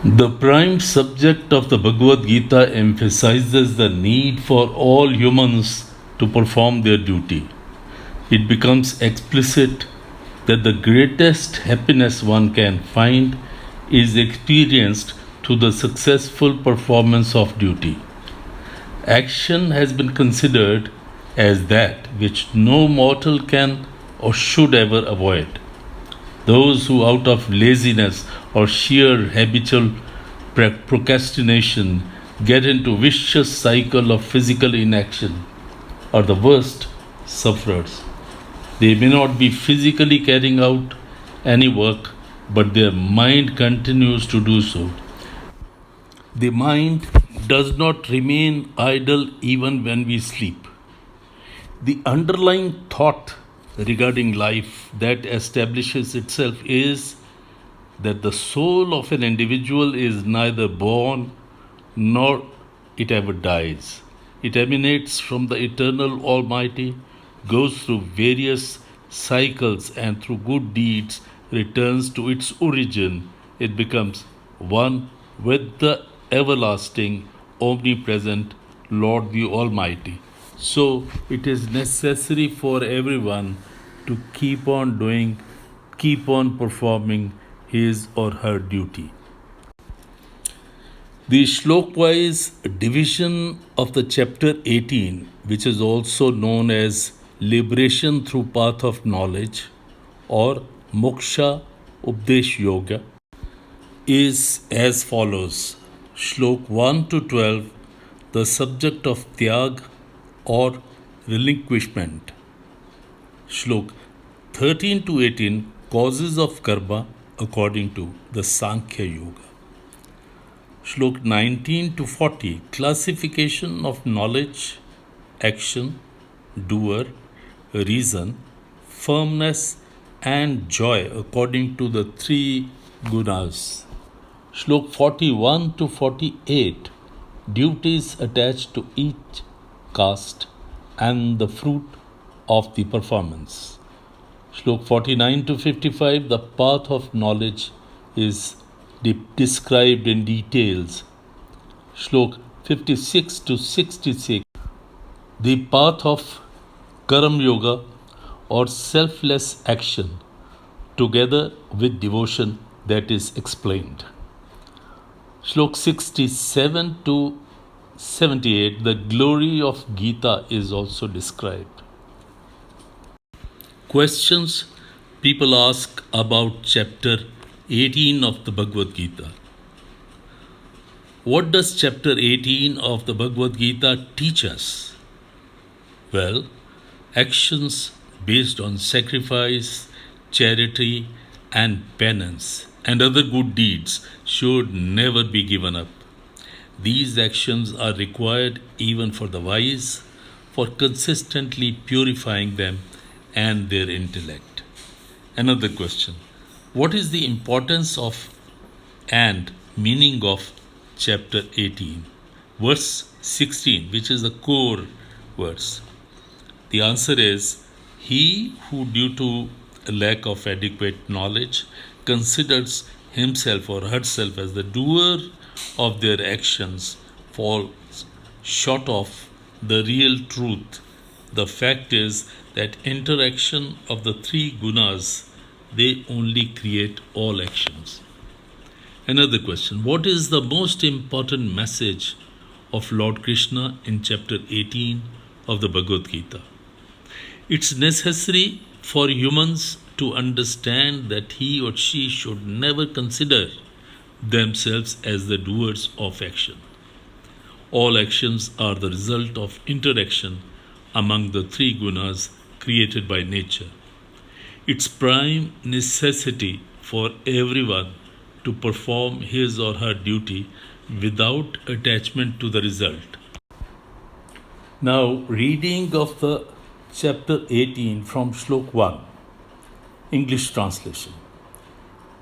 The prime subject of the Bhagavad Gita emphasizes the need for all humans to perform their duty. It becomes explicit that the greatest happiness one can find is experienced through the successful performance of duty. Action has been considered as that which no mortal can or should ever avoid. Those who, out of laziness or sheer habitual procrastination, get into vicious cycle of physical inaction are the worst sufferers. They may not be physically carrying out any work, but their mind continues to do so. The mind does not remain idle even when we sleep. The underlying thought regarding life that establishes itself is that the soul of an individual is neither born nor it ever dies. It emanates from the eternal Almighty, goes through various cycles, and through good deeds returns to its origin. It becomes one with the everlasting, omnipresent Lord the Almighty. So it is necessary for everyone to keep on doing, keep on performing his or her duty. The shlok-wise division of the chapter 18, which is also known as liberation through path of knowledge or moksha updesh yoga, is as follows. Shlok 1 to 12, the subject of tyag or relinquishment. Shlok 13 to 18, causes of karma according to the Sankhya Yoga. Shlok 19 to 40, classification of knowledge, action, doer, reason, firmness, and joy according to the three gunas. Shlok 41 to 48, duties attached to each caste and the fruit of the performance. Shlok 49 to 55, the path of knowledge is described in details. Shlok 56 to 66, the path of Karam Yoga or selfless action together with devotion, that is explained. Shlok 67 to 78, the glory of Gita is also described. Questions people ask about chapter 18 of the Bhagavad Gita. What does chapter 18 of the Bhagavad Gita teach us? Well, actions based on sacrifice, charity, and penance and other good deeds should never be given up. These actions are required even for the wise, for consistently purifying them and their intellect. Another question. What is the importance of and meaning of chapter 18? Verse 16, which is the core verse. The answer is, he who due to a lack of adequate knowledge considers himself or herself as the doer of their actions falls short of the real truth. The fact is that interaction of the three gunas, they only create all actions. Another question. What is the most important message of Lord Krishna in chapter 18 of the Bhagavad Gita? It's necessary for humans to understand that he or she should never consider themselves as the doers of action. All actions are the result of interaction among the three gunas created by nature. It's prime necessity for everyone to perform his or her duty without attachment to the result. Now, reading of the chapter 18 from Shlok 1, English translation.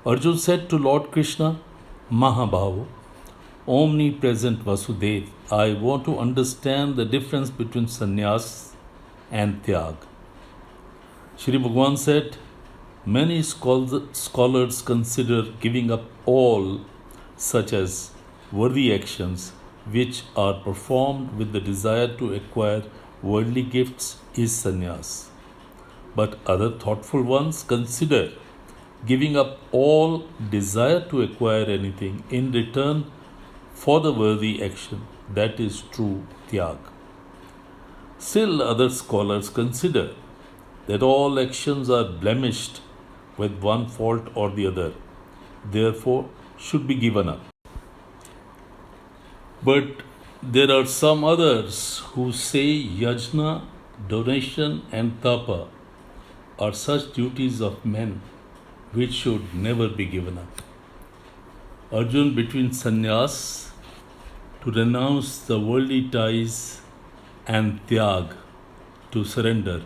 Arjun said to Lord Krishna, Mahabhava, omnipresent Vasudev, I want to understand the difference between sannyas and tyag. Shri Bhagavan said, many scholars consider giving up all such as worthy actions which are performed with the desire to acquire worldly gifts, is sannyas. But other thoughtful ones consider giving up all desire to acquire anything in return for the worthy action, that is true tyag. Still, other scholars consider that all actions are blemished with one fault or the other, therefore should be given up. But there are some others who say yajna, donation, and tapa are such duties of men which should never be given up. Arjun, between sannyas, to renounce the worldly ties, and tyag, to surrender,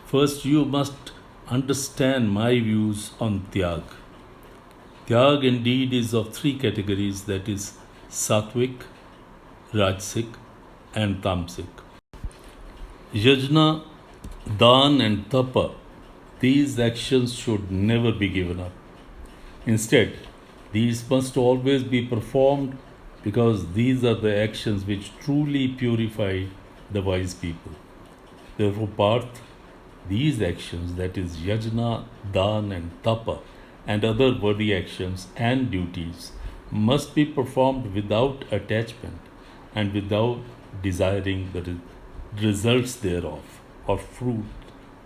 first you must understand my views on tyag. Tyag indeed is of three categories, that is sattvic, rajasic, and tamasic. Yajna, dan, and tapa, these actions should never be given up. Instead, these must always be performed because these are the actions which truly purify the wise people. Therefore, Parth, these actions, that is yajna, dan, and tapa, and other worthy actions and duties, must be performed without attachment and without desiring the results thereof or fruit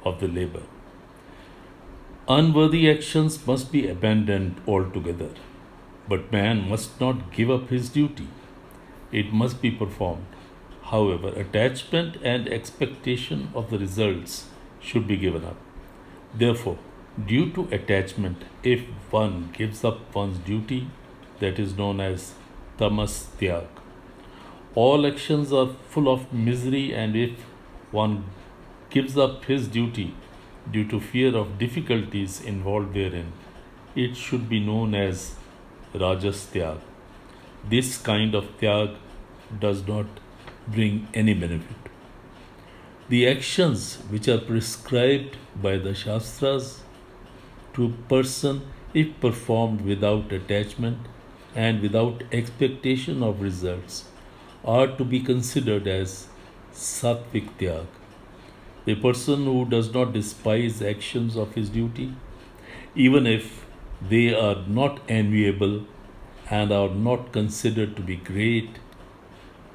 of the labor. Unworthy actions must be abandoned altogether, but man must not give up his duty. It must be performed. However, attachment and expectation of the results should be given up. Therefore, due to attachment, if one gives up one's duty, that is known as tamas tyag. All actions are full of misery, and if one gives up his duty due to fear of difficulties involved therein, it should be known as rajas tyag. This kind of tyag does not bring any benefit. The actions which are prescribed by the Shastras to a person, if performed without attachment and without expectation of results, are to be considered as sattvic tyag. The person who does not despise actions of his duty, even if they are not enviable and are not considered to be great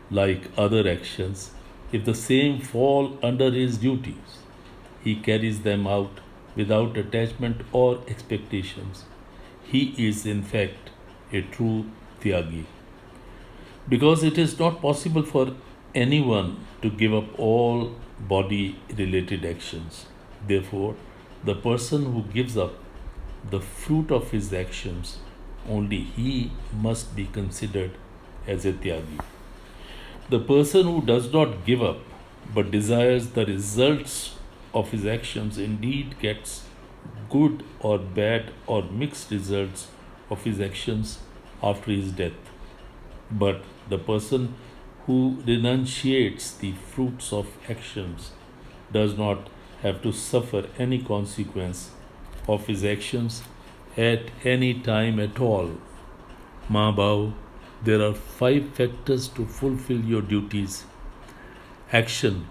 like other actions, if the same fall under his duties, he carries them out without attachment or expectations. He is in fact a true tyagi. Because it is not possible for anyone to give up all body related actions. Therefore, the person who gives up the fruit of his actions, only he must be considered as a tyagi. The person who does not give up but desires the results of his actions indeed gets good or bad or mixed results of his actions after his death. But the person who renunciates the fruits of actions does not have to suffer any consequence of his actions at any time at all. Mahabhav, there are 5 factors to fulfill your duties. Action,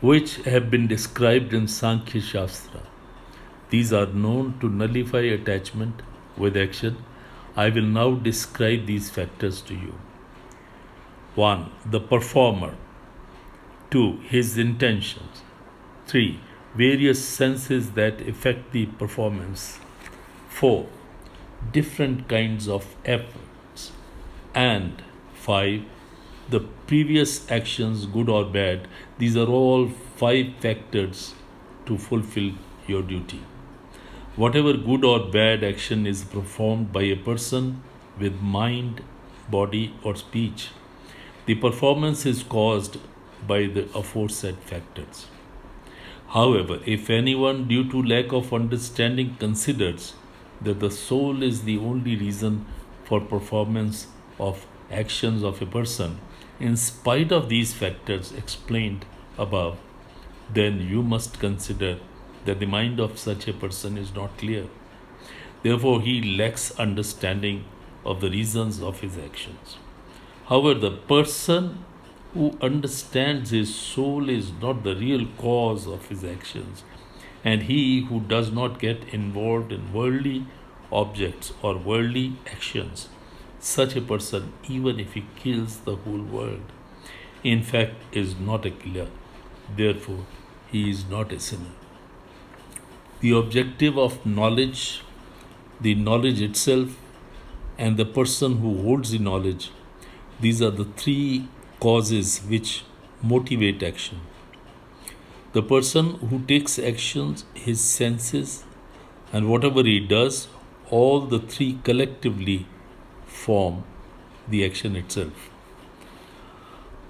which have been described in Sankhya Shastra. These are known to nullify attachment with action. I will now describe these factors to you. 1. The performer. 2. His intentions. 3. Various senses that affect the performance. 4. Different kinds of efforts. And 5. The previous actions, good or bad. These are all 5 factors to fulfill your duty. Whatever good or bad action is performed by a person with mind, body, or speech, the performance is caused by the aforesaid factors. However, if anyone, due to lack of understanding, considers that the soul is the only reason for performance of actions of a person, in spite of these factors explained above, then you must consider that the mind of such a person is not clear. Therefore, he lacks understanding of the reasons of his actions. However, the person who understands his soul is not the real cause of his actions, and he who does not get involved in worldly objects or worldly actions, such a person, even if he kills the whole world, in fact is not a killer. Therefore, he is not a sinner. The objective of knowledge, the knowledge itself, and the person who holds the knowledge, these are the three causes which motivate action. The person who takes actions, his senses, and whatever he does, all the three collectively form the action itself.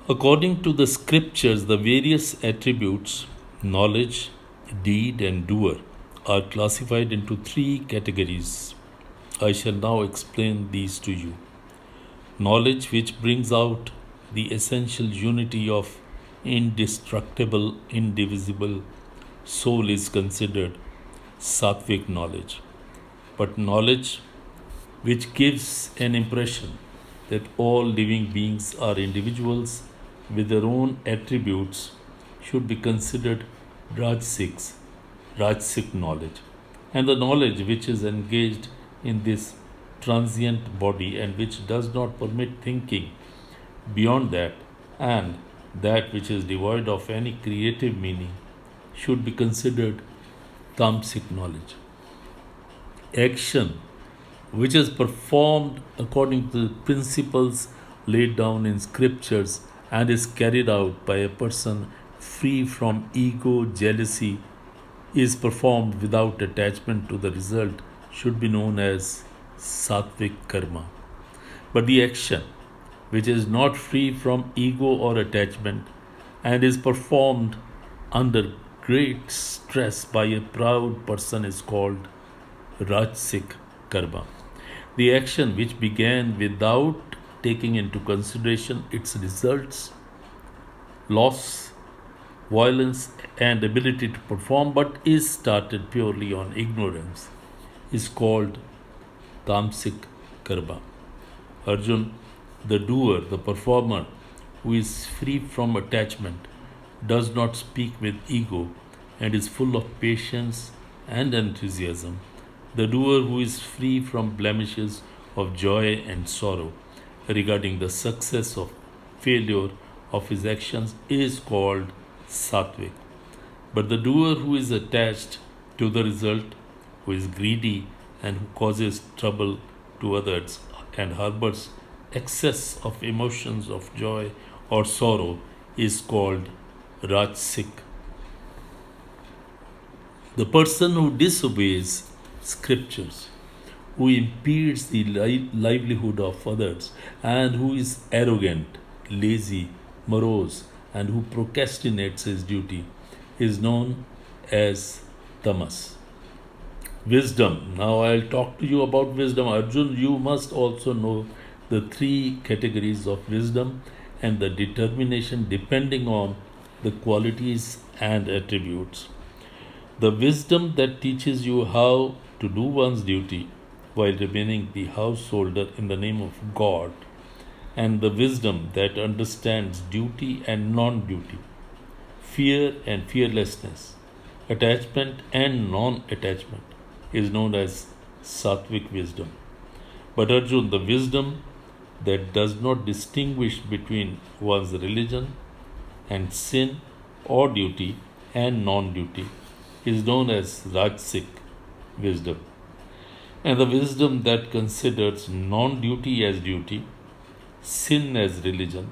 According to the scriptures, the various attributes, knowledge, deed, and doer, are classified into three categories. I shall now explain these to you. Knowledge, which brings out the essential unity of indestructible, indivisible soul, is considered sattvic knowledge. But knowledge which gives an impression that all living beings are individuals with their own attributes should be considered Rajasic knowledge. And the knowledge which is engaged in this transient body and which does not permit thinking beyond that, and that which is devoid of any creative meaning, should be considered Tamasic knowledge. Action which is performed according to the principles laid down in scriptures and is carried out by a person free from ego, jealousy, is performed without attachment to the result, should be known as sattvic karma. But the action which is not free from ego or attachment and is performed under great stress by a proud person is called Rajasic karma. The action which began without taking into consideration its results, loss, violence, and ability to perform, but is started purely on ignorance, is called Tamasic karma. Arjun, the doer, the performer, who is free from attachment, does not speak with ego, and is full of patience and enthusiasm. The doer who is free from blemishes of joy and sorrow regarding the success or failure of his actions is called sattvic. But the doer who is attached to the result, who is greedy and who causes trouble to others and harbors excess of emotions of joy or sorrow, is called Rajasic. The person who disobeys scriptures, who impedes the livelihood of others, and who is arrogant, lazy, morose, and who procrastinates his duty, is known as tamas. Wisdom. Now I'll talk to you about wisdom. Arjun, you must also know the three categories of wisdom and the determination depending on the qualities and attributes. The wisdom that teaches you how to do one's duty while remaining the householder in the name of God, and the wisdom that understands duty and non duty, fear and fearlessness, attachment and non attachment, is known as sattvic wisdom. But Arjun, the wisdom that does not distinguish between one's religion and sin or duty and non duty is known as Rajasic wisdom. And the wisdom that considers non duty as duty, sin as religion,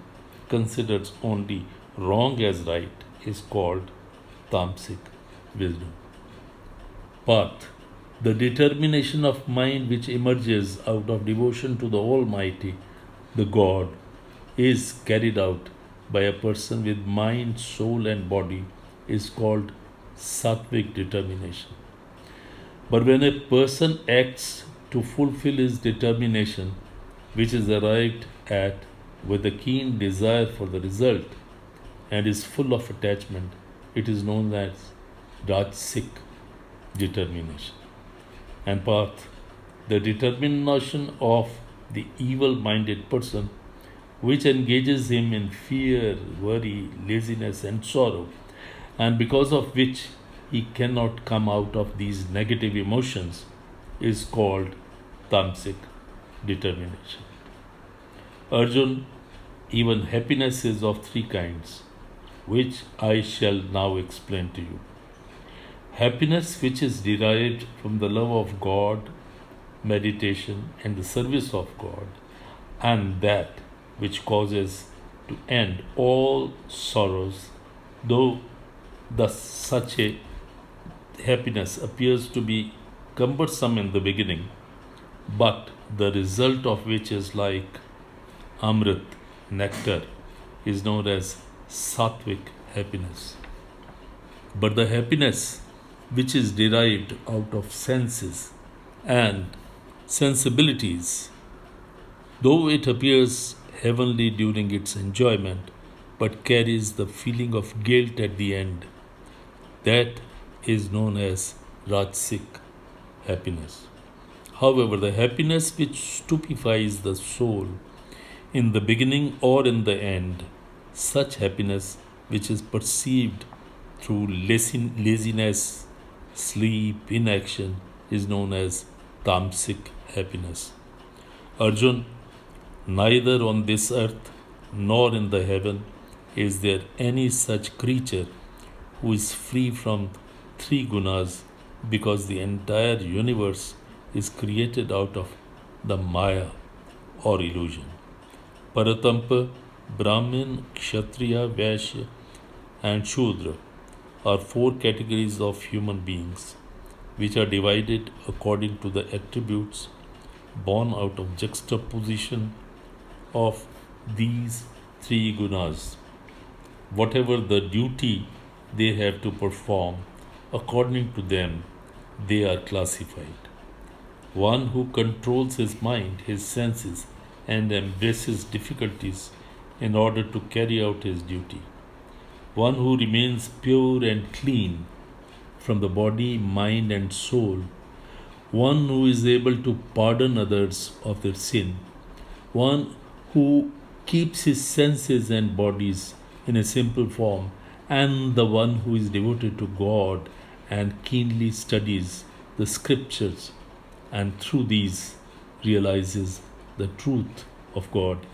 considers only wrong as right, is called Tamasic wisdom. Path. The determination of mind which emerges out of devotion to the Almighty, the God, is carried out by a person with mind, soul, and body, is called sattvic determination. But when a person acts to fulfill his determination, which is arrived at with a keen desire for the result and is full of attachment, it is known as Rajasic determination. And path. The determination of the evil minded person, which engages him in fear, worry, laziness, and sorrow, and because of which he cannot come out of these negative emotions, is called tamasic determination. Arjun, even happiness is of three kinds, which I shall now explain to you. Happiness, which is derived from the love of God, meditation, and the service of God, and that which causes to end all sorrows, though such a happiness appears to be cumbersome in the beginning, but the result of which is like Amrit, nectar, is known as sattvic happiness. But the happiness which is derived out of senses and sensibilities, though it appears heavenly during its enjoyment, but carries the feeling of guilt at the end, that is known as Rajasic happiness. However, the happiness which stupefies the soul in the beginning or in the end, such happiness which is perceived through laziness, sleep, inaction, is known as tamasic happiness. Arjun, neither on this earth nor in the heaven is there any such creature who is free from three gunas, because the entire universe is created out of the Maya or illusion. Paratampa, Brahmin, Kshatriya, Vaishya, and Shudra are four categories of human beings, which are divided according to the attributes born out of juxtaposition of these three gunas. Whatever the duty they have to perform, according to them, they are classified. One who controls his mind, his senses, and embraces difficulties in order to carry out his duty. One who remains pure and clean from the body, mind, and soul. One who is able to pardon others of their sin. One who keeps his senses and bodies in a simple form, and the one who is devoted to God and keenly studies the scriptures, and through these realizes the truth of God,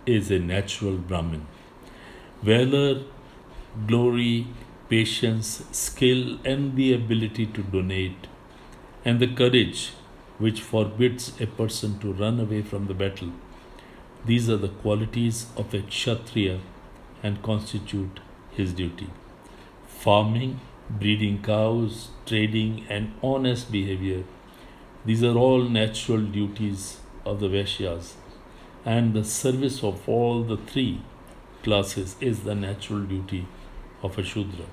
is a natural Brahmin. Valor, glory, patience, skill, and the ability to donate, and the courage which forbids a person to run away from the battle. These are the qualities of a Kshatriya and constitute his duty. Farming, breeding cows, trading, and honest behavior, these are all natural duties of the Vaishyas, and the service of all the three classes is the natural duty of a Shudra.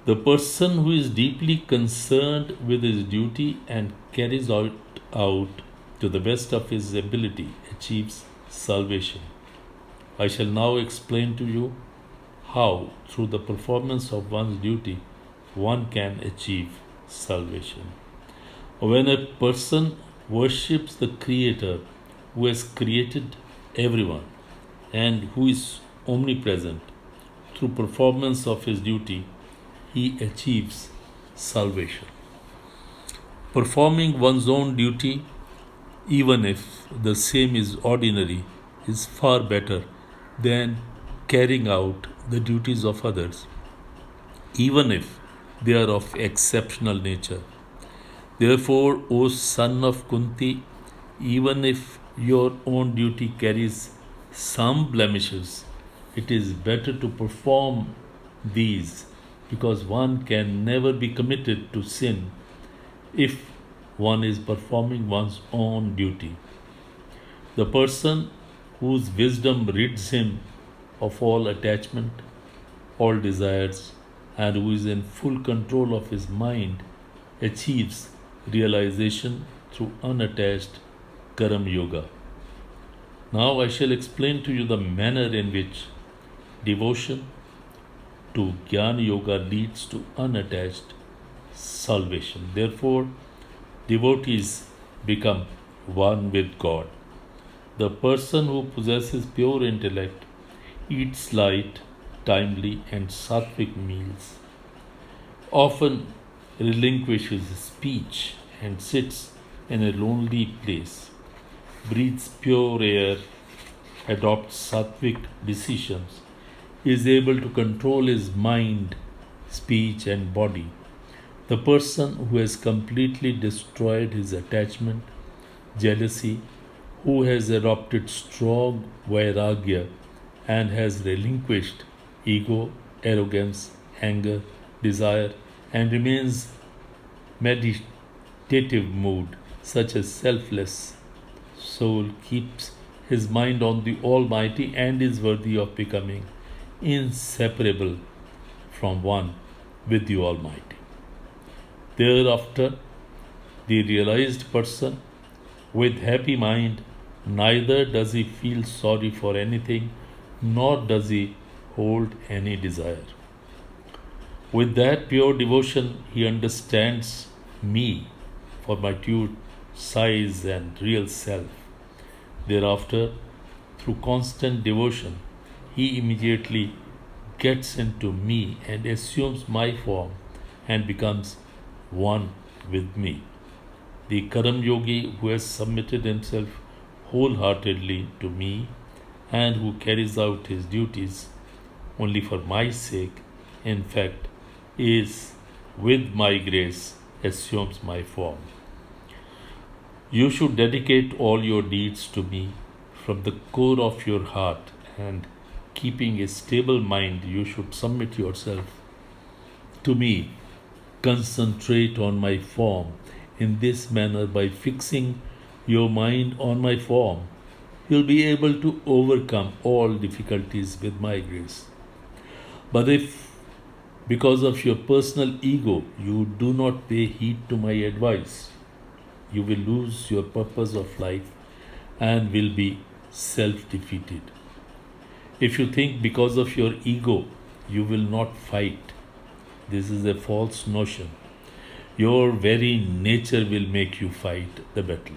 The person who is deeply concerned with his duty and carries out to the best of his ability achieves salvation. I shall now explain to you how, through the performance of one's duty, one can achieve salvation. When a person worships the Creator who has created everyone and who is omnipresent, through performance of his duty, he achieves salvation. Performing one's own duty, even if the same is ordinary, is far better than carrying out the duties of others, even if they are of exceptional nature. Therefore, O son of Kunti, even if your own duty carries some blemishes, it is better to perform these, because one can never be committed to sin if one is performing one's own duty. The person whose wisdom rids him of all attachment, all desires, and who is in full control of his mind achieves realization through unattached Karam Yoga. Now I shall explain to you the manner in which devotion to Jnana Yoga leads to unattached salvation. Therefore, devotees become one with God. The person who possesses pure intellect eats light, timely, and sattvic meals, often relinquishes speech and sits in a lonely place, breathes pure air, adopts sattvic decisions, is able to control his mind, speech, and body. The person who has completely destroyed his attachment, jealousy, who has adopted strong vairagya and has relinquished ego, arrogance, anger, desire, and remains meditative mood, such as selfless soul, keeps his mind on the Almighty and is worthy of becoming inseparable from one with the Almighty. Thereafter, the realized person with happy mind neither does he feel sorry for anything nor does he hold any desire. With that pure devotion, he understands me for my true size and real self. Thereafter, through constant devotion, he immediately gets into me and assumes my form and becomes one with me. The Karam Yogi who has submitted himself wholeheartedly to me and who carries out his duties only for my sake, in fact, is with my grace assumes my form. You should dedicate all your deeds to me from the core of your heart, and keeping a stable mind, you should submit yourself to me. Concentrate on my form. In this manner, by fixing your mind on my form, you'll be able to overcome all difficulties with my grace. But if, because of your personal ego, you do not pay heed to my advice, you will lose your purpose of life and will be self defeated. If you think because of your ego you will not fight, this is a false notion. Your very nature will make you fight the battle.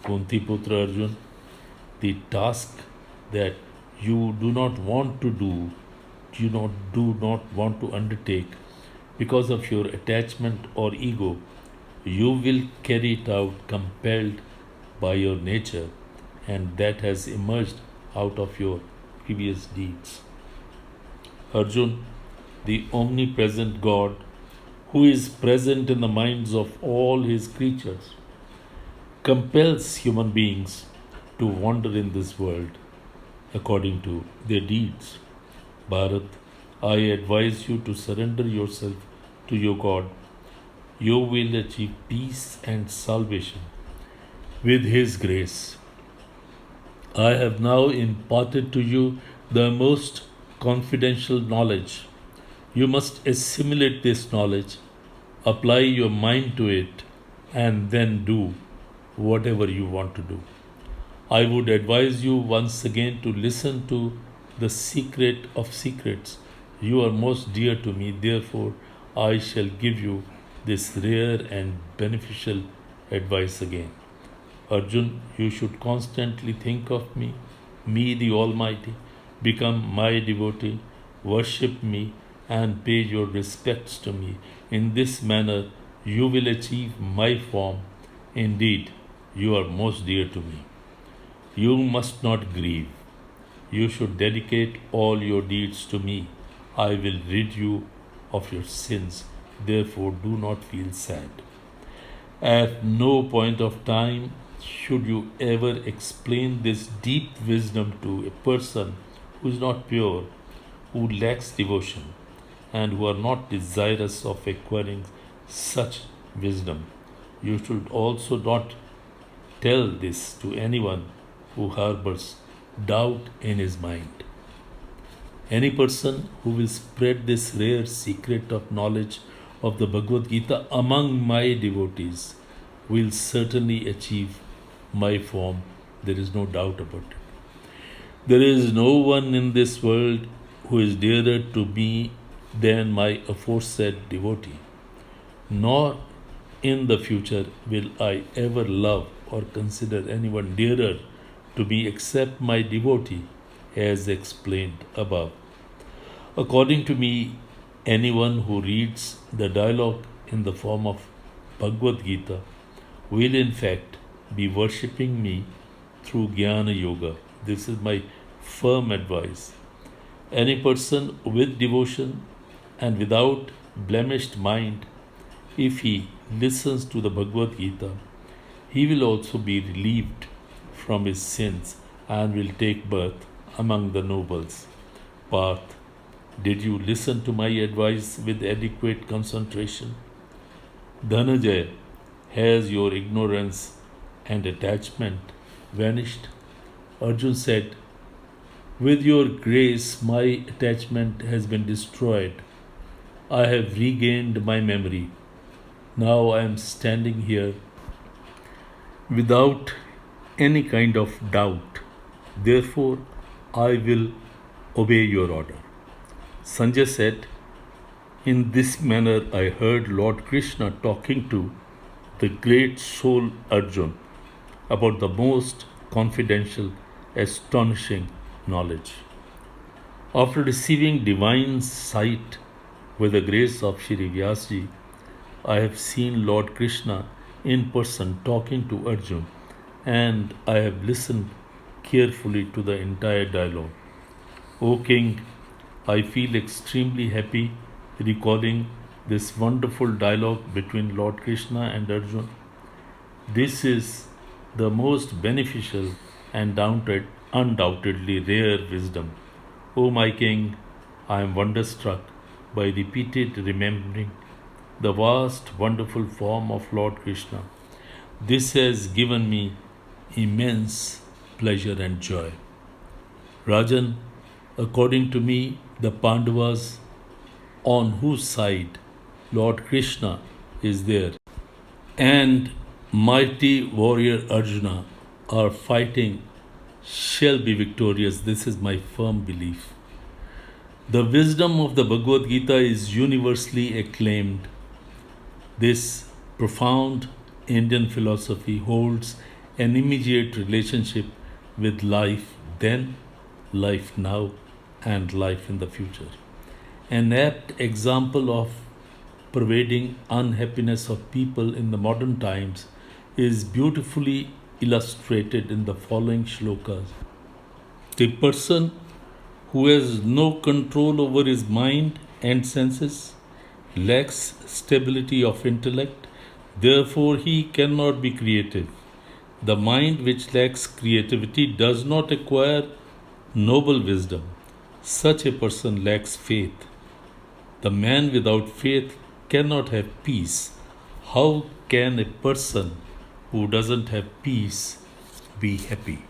Kunti Putra Arjun, the task that you do not want to do not want to undertake because of your attachment or ego, you will carry it out compelled by your nature, and that has emerged out of your previous deeds. Arjun, the omnipresent God, who is present in the minds of all his creatures, compels human beings to wander in this world according to their deeds. Bharat, I advise you to surrender yourself to your God. You will achieve peace and salvation with His grace. I have now imparted to you the most confidential knowledge. You must assimilate this knowledge, apply your mind to it, and then do whatever you want to do. I would advise you once again to listen to the secret of secrets. You are most dear to me, therefore, I shall give you this rare and beneficial advice again. Arjun, you should constantly think of me the Almighty, become my devotee, worship me, and pay your respects to me. In this manner, you will achieve my form. Indeed, you are most dear to me. You must not grieve. You should dedicate all your deeds to me. I will rid you of your sins. Therefore, do not feel sad. At no point of time should you ever explain this deep wisdom to a person who is not pure, who lacks devotion, and who are not desirous of acquiring such wisdom. You should also not tell this to anyone who harbors doubt in his mind. Any person who will spread this rare secret of knowledge of the Bhagavad Gita among my devotees will certainly achieve my form. There is no doubt about it. There is no one in this world who is dearer to me than my aforesaid devotee, nor in the future will I ever love or consider anyone dearer to me except my devotee, as explained above. According to me, anyone who reads the dialogue in the form of Bhagavad Gita will in fact be worshipping me through Jnana Yoga. This is my firm advice. Any person with devotion and without blemished mind, if he listens to the Bhagavad Gita, he will also be relieved from his sins and will take birth among the nobles. Parth, did you listen to my advice with adequate concentration? Dhananjaya, has your ignorance and attachment vanished? Arjun said, with your grace, my attachment has been destroyed. I have regained my memory. Now I am standing here without any kind of doubt. Therefore, I will obey your order. Sanjay said, in this manner I heard Lord Krishna talking to the great soul Arjun about the most confidential, astonishing knowledge. After receiving divine sight with the grace of Shri Vyasji, I have seen Lord Krishna in person talking to Arjun, and I have listened carefully to the entire dialogue. O King, I feel extremely happy recalling this wonderful dialogue between Lord Krishna and Arjun. This is the most beneficial and undoubtedly rare wisdom. O my King, I am wonderstruck by repeated remembering the vast, wonderful form of Lord Krishna. This has given me immense pleasure and joy. Rajan, according to me, the Pandavas on whose side Lord Krishna is there and mighty warrior Arjuna are fighting shall be victorious. This is my firm belief. The wisdom of the Bhagavad Gita is universally acclaimed. This profound Indian philosophy holds an immediate relationship with life then, life now, and life in the future. An apt example of pervading unhappiness of people in the modern times is beautifully illustrated in the following shlokas. The person who has no control over his mind and senses lacks stability of intellect, therefore he cannot be creative. The mind which lacks creativity does not acquire noble wisdom. Such a person lacks faith. The man without faith cannot have peace. How can a person who doesn't have peace be happy?